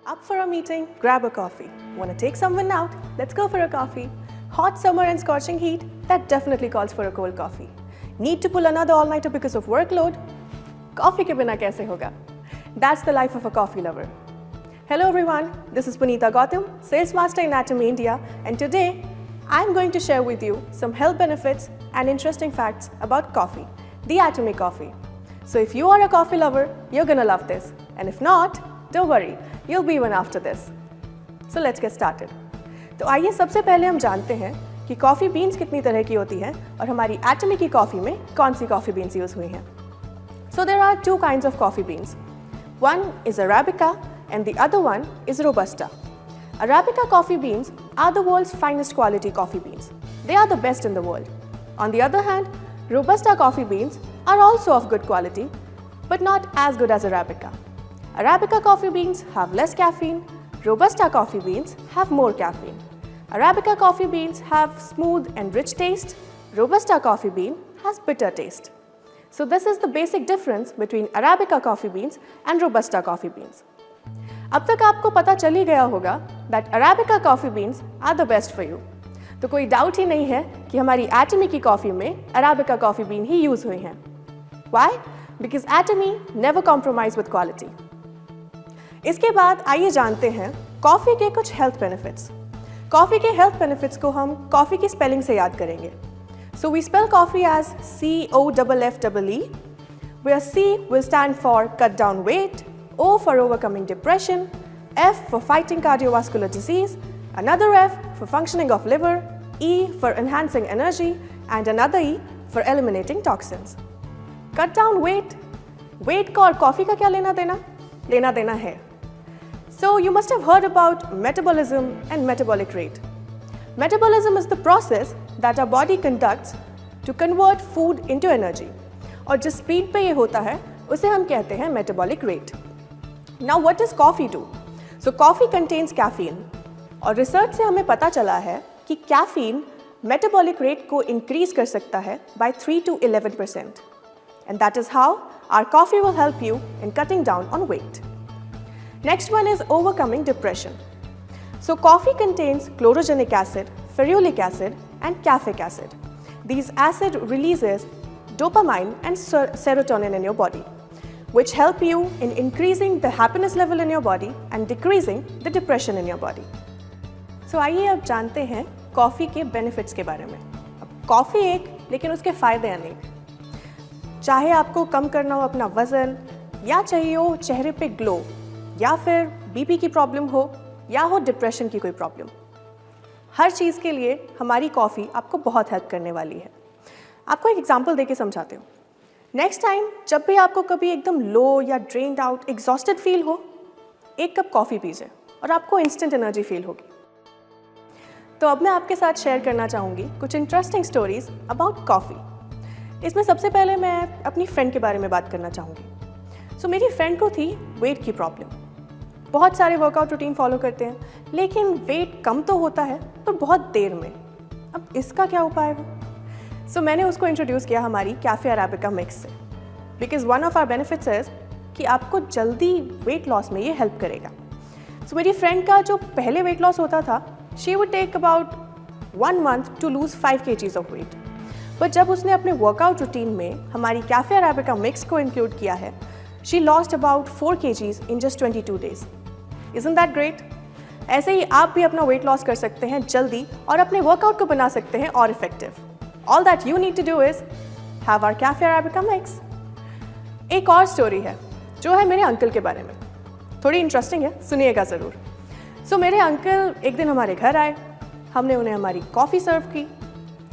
Up for a meeting, grab a coffee. Want to take someone out? Let's go for a coffee. Hot summer and scorching heat? That definitely calls for a cold coffee. Need to pull another all-nighter because of workload? Coffee ke bina kaise hoga? That's the life of a coffee lover. Hello everyone, this is Punita Gautam, Sales Master in Atomy India, and today I'm going to share with you some health benefits and interesting facts about coffee, the Atomy coffee. So if you are a coffee lover, you're gonna love this, and if not, don't worry, you'll be one after this. So let's get started. तो आइए सबसे पहले हम जानते हैं कि coffee beans कितनी तरह की होती हैं और हमारी एटमी की कॉफ़ी में कौन सी कॉफ़ी बीन्स यूज़ हुई हैं. So there are two kinds of coffee beans. One is Arabica and the other one is Robusta. Arabica coffee beans are the world's finest quality coffee beans. They are the best in the world. On the other hand, Robusta coffee beans are also of good quality, but not as good as Arabica. Arabica coffee beans have less caffeine, Robusta coffee beans have more caffeine. Arabica coffee beans have smooth and rich taste, Robusta coffee bean has bitter taste. So this is the basic difference between Arabica coffee beans and Robusta coffee beans. अब तक आपको पता चल ही गया होगा that Arabica coffee beans are the best for you. तो कोई doubt ही नहीं है कि हमारी Atomy की कॉफ़ी में Arabica coffee bean ही यूज़ हुई हैं. Why? Because Atomy never compromise with quality. इसके बाद आइए जानते हैं कॉफ़ी के कुछ हेल्थ बेनिफिट्स. कॉफ़ी के हेल्थ बेनिफिट्स को हम कॉफ़ी की स्पेलिंग से याद करेंगे. So we spell coffee as COFFEE, where C will stand for cut down weight, O for overcoming depression, F for fighting cardiovascular disease, another F for functioning of liver, E for enhancing energy, and another E for eliminating toxins. Cut down weight. Weight का और coffee का क्या लेना देना? लेना देना है. So you must have heard about metabolism and metabolic rate. Metabolism is the process that our body conducts to convert food into energy. और जिस स्पीड पे ये होता है उसे हम कहते हैं metabolic rate. Now what does coffee do? So coffee contains caffeine. और रिसर्च से हमें पता चला है कि caffeine metabolic rate को increase कर सकता है by 3 to 11%. And that is how our coffee will help you in cutting down on weight. Next one is overcoming depression. So coffee contains chlorogenic acid, ferulic acid, and caffeic acid. These acid releases dopamine and serotonin in your body, which help you in increasing the happiness level in your body and decreasing the depression in your body. So आइए अब जानते हैं coffee के benefits के बारे में. अब coffee एक, लेकिन उसके फ़ायदे अनेक. चाहे आपको कम करना हो अपना वज़न, या चाहिए हो चेहरे पे ग्लो, या फिर बीपी की प्रॉब्लम हो, या हो डिप्रेशन की कोई प्रॉब्लम, हर चीज़ के लिए हमारी कॉफ़ी आपको बहुत हेल्प करने वाली है. आपको एक एग्जांपल देके समझाते हूँ. नेक्स्ट टाइम जब भी आपको कभी एकदम लो या ड्रेन्ड आउट, एग्जॉस्टेड फील हो, एक कप कॉफ़ी पीजिए और आपको इंस्टेंट एनर्जी फील होगी. तो अब मैं आपके साथ शेयर करना चाहूँगी कुछ इंटरेस्टिंग स्टोरीज अबाउट कॉफ़ी. इसमें सबसे पहले मैं अपनी फ्रेंड के बारे में बात करना चाहूँगी. सो मेरी फ्रेंड को थी वेट की प्रॉब्लम. बहुत सारे वर्कआउट रूटीन फॉलो करते हैं, लेकिन वेट कम तो होता है पर बहुत देर में. अब इसका क्या उपाय हो? सो मैंने उसको इंट्रोड्यूस किया हमारी कैफ़े अराबिका मिक्स से, because one of our benefits is कि आपको जल्दी वेट लॉस में ये हेल्प करेगा. सो मेरी फ्रेंड का जो पहले वेट लॉस होता था, she would take about 1 month to lose 5 kgs of weight. But जब उसने अपने वर्कआउट रूटीन में हमारी कैफ़े अराबिका मिक्स को इंक्लूड किया है, she lost about 4 kgs in just 22 days. Isn't that great? ऐसे ही आप भी अपना weight loss कर सकते हैं जल्दी और अपने वर्कआउट को बना सकते हैं और effective. All that you need to do is have our Cafe Arabica mix. एक और स्टोरी है जो है मेरे अंकल के बारे में. थोड़ी इंटरेस्टिंग है, सुनिएगा ज़रूर. सो मेरे अंकल एक दिन हमारे घर आए. हमने उन्हें हमारी कॉफ़ी सर्व की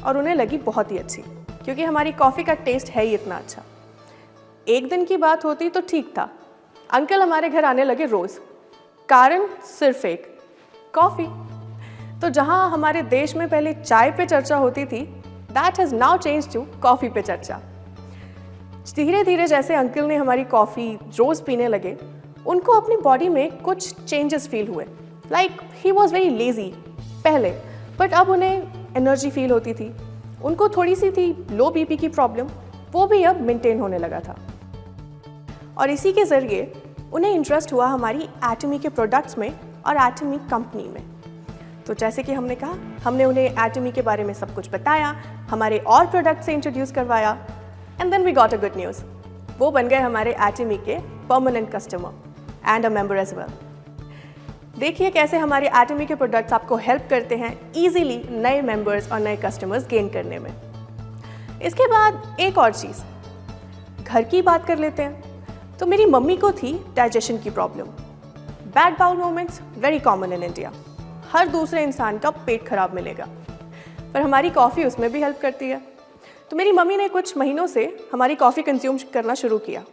और उन्हें लगी बहुत ही अच्छी, क्योंकि हमारी कॉफ़ी का टेस्ट है ही इतना अच्छा. एक दिन की बात होती तो ठीक था, अंकल हमारे घर आने लगे रोज़. कारण सिर्फ एक, कॉफ़ी. तो जहाँ हमारे देश में पहले चाय पे चर्चा होती थी, that has now change to coffee पे चर्चा. धीरे धीरे जैसे अंकल ने हमारी कॉफ़ी रोज़ पीने लगे, उनको अपनी बॉडी में कुछ चेंजेस फील हुए. Like he was very lazy पहले, बट अब उन्हें एनर्जी फील होती थी. उनको थोड़ी सी थी लो बीपी की प्रॉब्लम, वो भी अब मेंटेन होने लगा था. और इसी के ज़रिए उन्हें इंटरेस्ट हुआ हमारी एटमी के प्रोडक्ट्स में और एटमी कंपनी में। तो जैसे कि हमने कहा, हमने उन्हें एटमी के बारे में सब कुछ बताया, हमारे और प्रोडक्ट से इंट्रोड्यूस करवाया, and then we got a good news. वो बन गए हमारे एटमी के permanent customer and a member as well. देखिए कैसे हमारे एटमी के प्रोडक्ट्स आपको हेल्प करते हैं इजीली नए मेंबर्स और नए कस्टमर्स गेन करने में। इसके बाद एक और चीज़, घर की बात कर लेते हैं। तो मेरी मम्मी को थी डाइजेशन की problem. Bad bowel moments very common in India. हर दूसरे इंसान का पेट खराब मिलेगा, पर हमारी कॉफ़ी उसमें भी हेल्प करती है। तो मेरी मम्मी ने कुछ महीनों से हमारी कॉफ़ी कंज्यूम करना शुरू किया,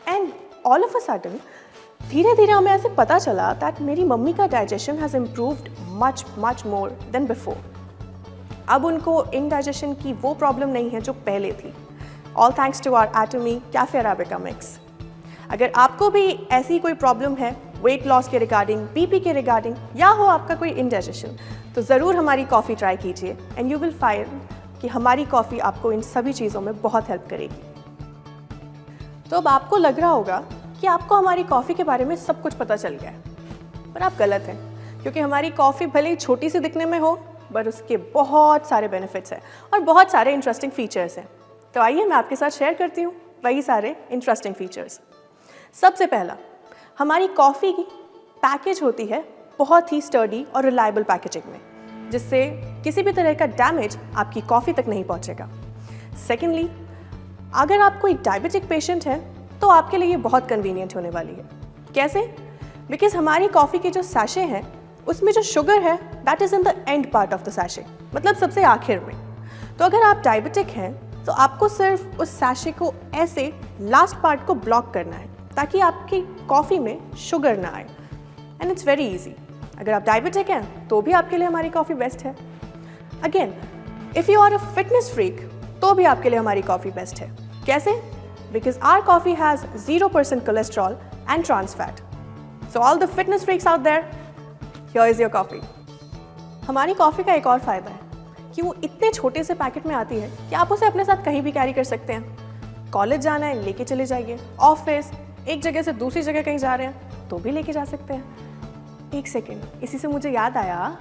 and all of a sudden धीरे धीरे हमें ऐसे पता चला दैट मेरी मम्मी का digestion has improved much more than before. अब उनको इंडाइजेशन की वो प्रॉब्लम नहीं है जो पहले थी, all thanks to our Atmi cafe arabica mix. अगर आपको भी ऐसी कोई प्रॉब्लम है वेट लॉस के रिगार्डिंग, बीपी के रिगार्डिंग, या हो आपका कोई इंडाइजेशन, तो ज़रूर हमारी कॉफ़ी ट्राई कीजिए एंड यू विल फाइंड कि हमारी कॉफ़ी आपको इन सभी चीज़ों में बहुत हेल्प करेगी। तो अब आपको लग रहा होगा कि आपको हमारी कॉफ़ी के बारे में सब कुछ पता चल गया है, पर आप गलत हैं, क्योंकि हमारी कॉफ़ी भले ही छोटी सी दिखने में हो, पर उसके बहुत सारे बेनिफिट्स हैं और बहुत सारे इंटरेस्टिंग फीचर्स हैं। तो आइए मैं आपके साथ शेयर करती हूँ वही सारे इंटरेस्टिंग फीचर्स। सबसे पहला, हमारी कॉफ़ी की पैकेज होती है बहुत ही स्टर्डी और रिलायबल पैकेजिंग में, जिससे किसी भी तरह का डैमेज आपकी कॉफ़ी तक नहीं पहुँचेगा। सेकेंडली, अगर आप कोई डायबिटिक पेशेंट हैं तो आपके लिए ये बहुत कन्वीनियंट होने वाली है। कैसे? बिकॉज हमारी कॉफ़ी के जो सैशे हैं उसमें जो शुगर है that is in the end part of the sachet, मतलब सबसे आखिर में। तो अगर आप डायबिटिक हैं तो आपको सिर्फ उस सैशे को ऐसे लास्ट पार्ट को ब्लॉक करना है ताकि आपकी कॉफ़ी में शुगर ना आए, एंड इट्स वेरी ईजी। अगर आप डायबिटिक हैं तो भी आपके लिए हमारी कॉफ़ी बेस्ट है। Again, if you are a fitness freak तो भी आपके लिए हमारी कॉफ़ी बेस्ट है। कैसे? Because our coffee has 0% cholesterol and trans fat. So all the fitness freaks out there, here is your coffee. हमारी कॉफ़ी का एक और फ़ायदा है कि वो इतने छोटे से पैकेट में आती है कि आप उसे अपने साथ कहीं भी कैरी कर सकते हैं। कॉलेज जाना है, लेके चले जाइए। ऑफिस, एक जगह से दूसरी जगह कहीं जा रहे हैं तो भी लेके जा सकते हैं। एक सेकेंड, इसी से मुझे याद आया,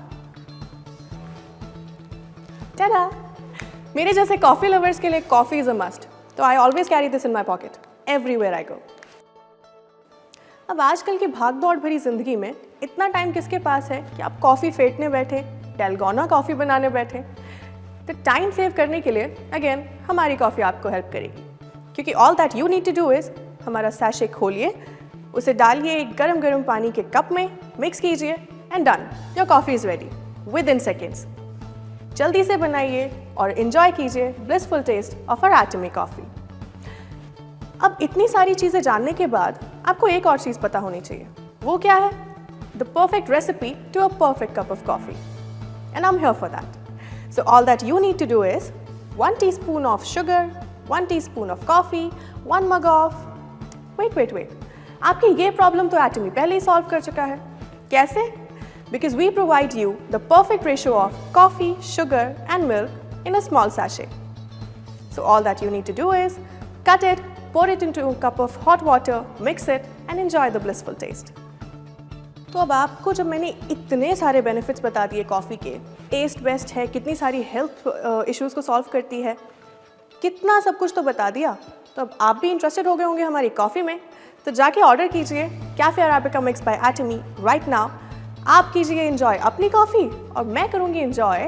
टाडा, मेरे जैसे कॉफ़ी लवर्स के लिए कॉफ़ी इज़ अ मस्ट। तो I always carry this in my pocket everywhere I go. अब आजकल की भाग दौड़ भरी जिंदगी में इतना टाइम किसके पास है कि आप कॉफ़ी फेंटने बैठे, डैलगोना कॉफ़ी बनाने बैठे। तो टाइम सेव करने के लिए अगेन हमारी कॉफ़ी आपको हेल्प करेगी, क्योंकि all that you need to do is हमारा सैशे खोलिए, उसे डालिए एक गरम गरम पानी के कप में, मिक्स कीजिए and done, your coffee is ready within seconds. जल्दी से बनाइए और एंजॉय कीजिए blissful taste of our Atmi coffee. अब इतनी सारी चीज़ें जानने के बाद आपको एक और चीज़ पता होनी चाहिए। वो क्या है? The perfect recipe to a perfect cup of coffee, and I am here for that. So all that you need to do is 1 teaspoon of sugar, 1 teaspoon of coffee, 1 mug of water, आपकी ये problem तो एटमी पहले ही solve कर चुका है। कैसे? Because we provide you the perfect ratio of coffee, sugar and milk in a small sachet. So all that you need to do is cut it, pour it into a cup of hot water, mix it and enjoy the blissful taste. तो अब आपको जब मैंने इतने सारे benefits बता दिए coffee के, टेस्ट बेस्ट है, कितनी सारी हेल्थ इश्यूज़ को सॉल्व करती है, कितना सब कुछ तो बता दिया, तो अब आप भी इंटरेस्टेड हो गए होंगे हमारी कॉफ़ी में। तो जाके ऑर्डर कीजिए cafe arabica mix by Atmi right now. आप कीजिए एंजॉय अपनी कॉफ़ी और मैं करूँगी एंजॉय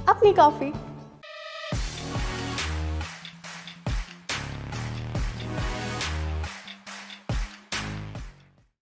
अपनी कॉफ़ी।